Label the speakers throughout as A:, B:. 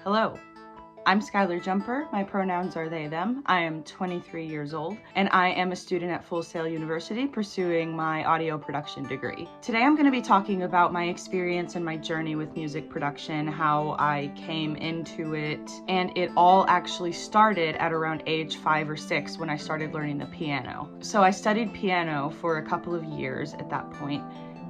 A: Hello, I'm Skyler Jumper. My pronouns are they, them. I am 23 years old, and I am a student at Full Sail University pursuing my audio production degree. Today I'm going to be talking about my experience and my journey with music production, how I came into it, and it all actually started at around age 5 or 6 when I started learning the piano. So I studied piano for a couple of years at that point.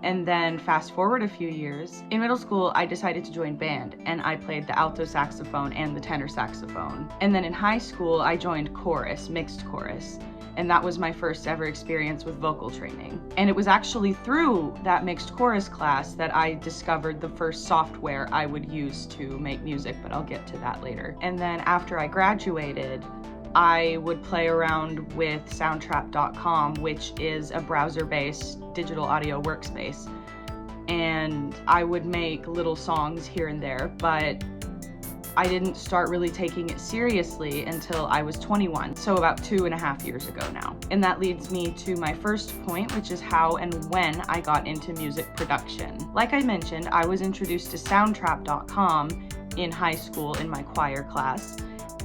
A: And then fast forward a few years, in middle school, I decided to join band, and I played the alto saxophone and the tenor saxophone. And then in high school, I joined chorus, mixed chorus, and that was my first ever experience with vocal training. And it was actually through that mixed chorus class that I discovered the first software I would use to make music, but I'll get to that later. And then after I graduated, I would play around with soundtrap.com, which is a browser-based digital audio workspace. And I would make little songs here and there, but I didn't start really taking it seriously until I was 21, so about 2.5 years ago now. And that leads me to my first point, which is how and when I got into music production. Like I mentioned, I was introduced to soundtrap.com in high school in my choir class.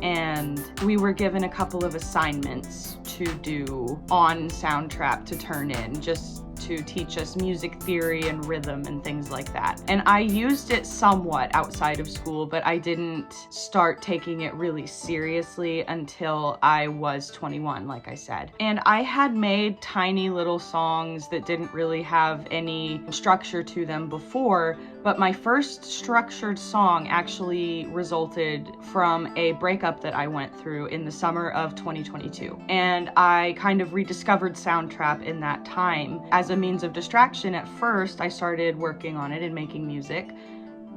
A: And we were given a couple of assignments to do on Soundtrap to turn in, just to teach us music theory and rhythm and things like that. And I used it somewhat outside of school, but I didn't start taking it really seriously until I was 21, like I said. And I had made tiny little songs that didn't really have any structure to them before, but my first structured song actually resulted from a breakup that I went through in the summer of 2022. And I kind of rediscovered Soundtrap in that time. As a means of distraction, at first, I started working on it and making music,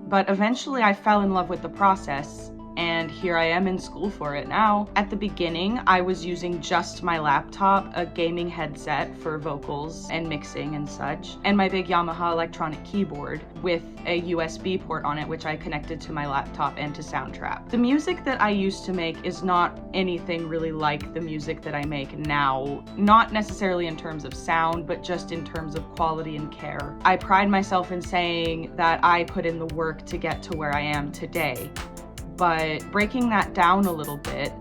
A: but eventually I fell in love with the process. And here I am in school for it now. At the beginning, I was using just my laptop, a gaming headset for vocals and mixing and such, and my big Yamaha electronic keyboard with a USB port on it, which I connected to my laptop and to Soundtrap. The music that I used to make is not anything really like the music that I make now, not necessarily in terms of sound, but just in terms of quality and care. I pride myself in saying that I put in the work to get to where I am today. But breaking that down a little bit,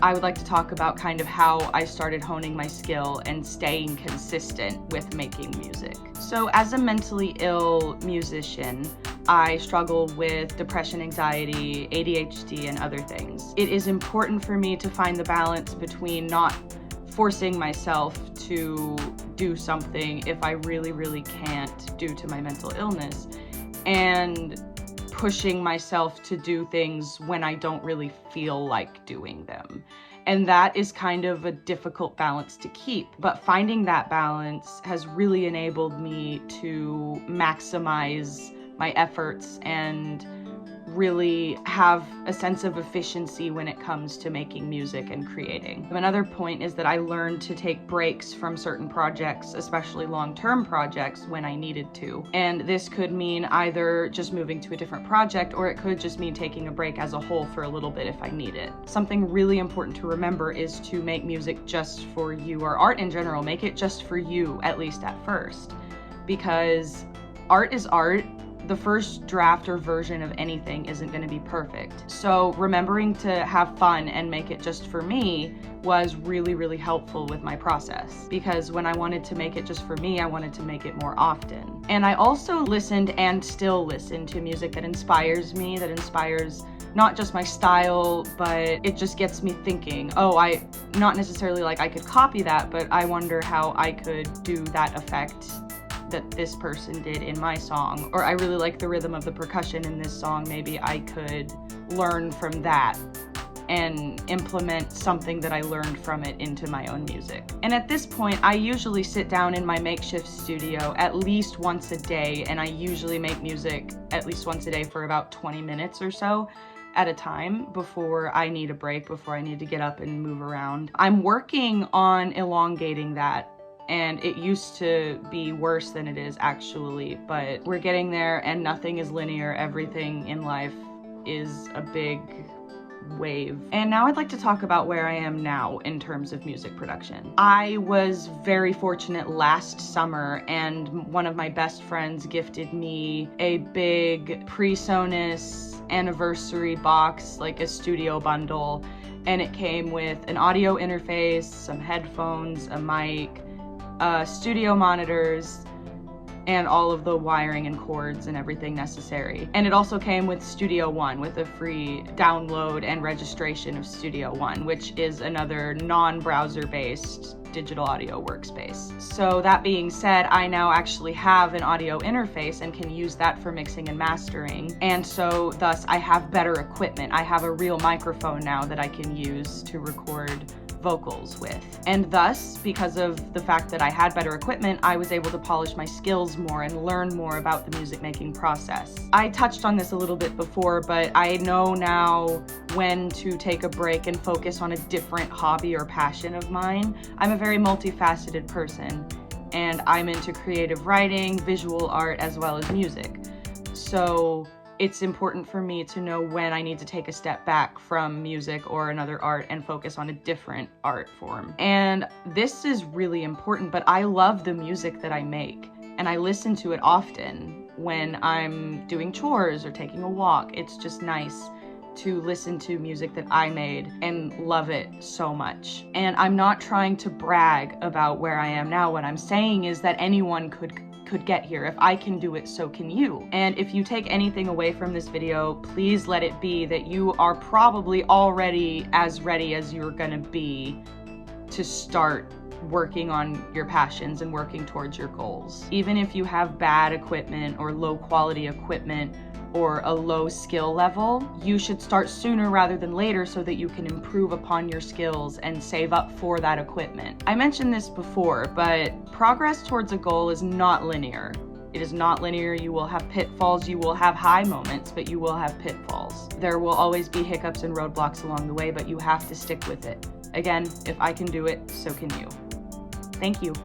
A: I would like to talk about kind of how I started honing my skill and staying consistent with making music. So as a mentally ill musician, I struggle with depression, anxiety, ADHD, and other things. It is important for me to find the balance between not forcing myself to do something if I really, really can't due to my mental illness, and pushing myself to do things when I don't really feel like doing them. And that is kind of a difficult balance to keep. But finding that balance has really enabled me to maximize my efforts and really have a sense of efficiency when it comes to making music and creating. Another point is that I learned to take breaks from certain projects, especially long-term projects, when I needed to. And this could mean either just moving to a different project, or it could just mean taking a break as a whole for a little bit if I need it. Something really important to remember is to make music just for you, or art in general. Make it just for you, at least at first, because art is art. The first draft or version of anything isn't going to be perfect. So remembering to have fun and make it just for me was really, really helpful with my process, because when I wanted to make it just for me, I wanted to make it more often. And I also listened and still listen to music that inspires me, that inspires not just my style, but it just gets me thinking, oh, not necessarily like I could copy that, but I wonder how I could do that effect that this person did in my song, or I really like the rhythm of the percussion in this song, maybe I could learn from that and implement something that I learned from it into my own music. And at this point, I usually sit down in my makeshift studio at least once a day, and I usually make music at least once a day for about 20 minutes or so at a time before I need a break, before I need to get up and move around. I'm working on elongating that, and it used to be worse than it is actually, but we're getting there, and nothing is linear. Everything in life is a big wave. And now I'd like to talk about where I am now in terms of music production. I was very fortunate last summer, and one of my best friends gifted me a big PreSonus anniversary box, like a studio bundle, and it came with an audio interface, some headphones, a mic, studio monitors, and all of the wiring and cords and everything necessary. And it also came with Studio One, with a free download and registration of Studio One, which is another non-browser based digital audio workspace. So that being said, I now actually have an audio interface and can use that for mixing and mastering. And so thus I have better equipment. I have a real microphone now that I can use to record vocals with. And thus, because of the fact that I had better equipment, I was able to polish my skills more and learn more about the music making process. I touched on this a little bit before, but I know now when to take a break and focus on a different hobby or passion of mine. I'm a very multifaceted person, and I'm into creative writing, visual art, as well as music. So it's important for me to know when I need to take a step back from music or another art and focus on a different art form. And this is really important, but I love the music that I make, and I listen to it often when I'm doing chores or taking a walk. It's just nice to listen to music that I made and love it so much. And I'm not trying to brag about where I am now. What I'm saying is that anyone could get here. If I can do it, so can you. And if you take anything away from this video, please let it be that you are probably already as ready as you're gonna be to start working on your passions and working towards your goals. Even if you have bad equipment or low quality equipment or a low skill level, you should start sooner rather than later so that you can improve upon your skills and save up for that equipment. I mentioned this before, but progress towards a goal is not linear. It is not linear. You will have pitfalls, you will have high moments, but you will have pitfalls. There will always be hiccups and roadblocks along the way, but you have to stick with it. Again, if I can do it, so can you. Thank you.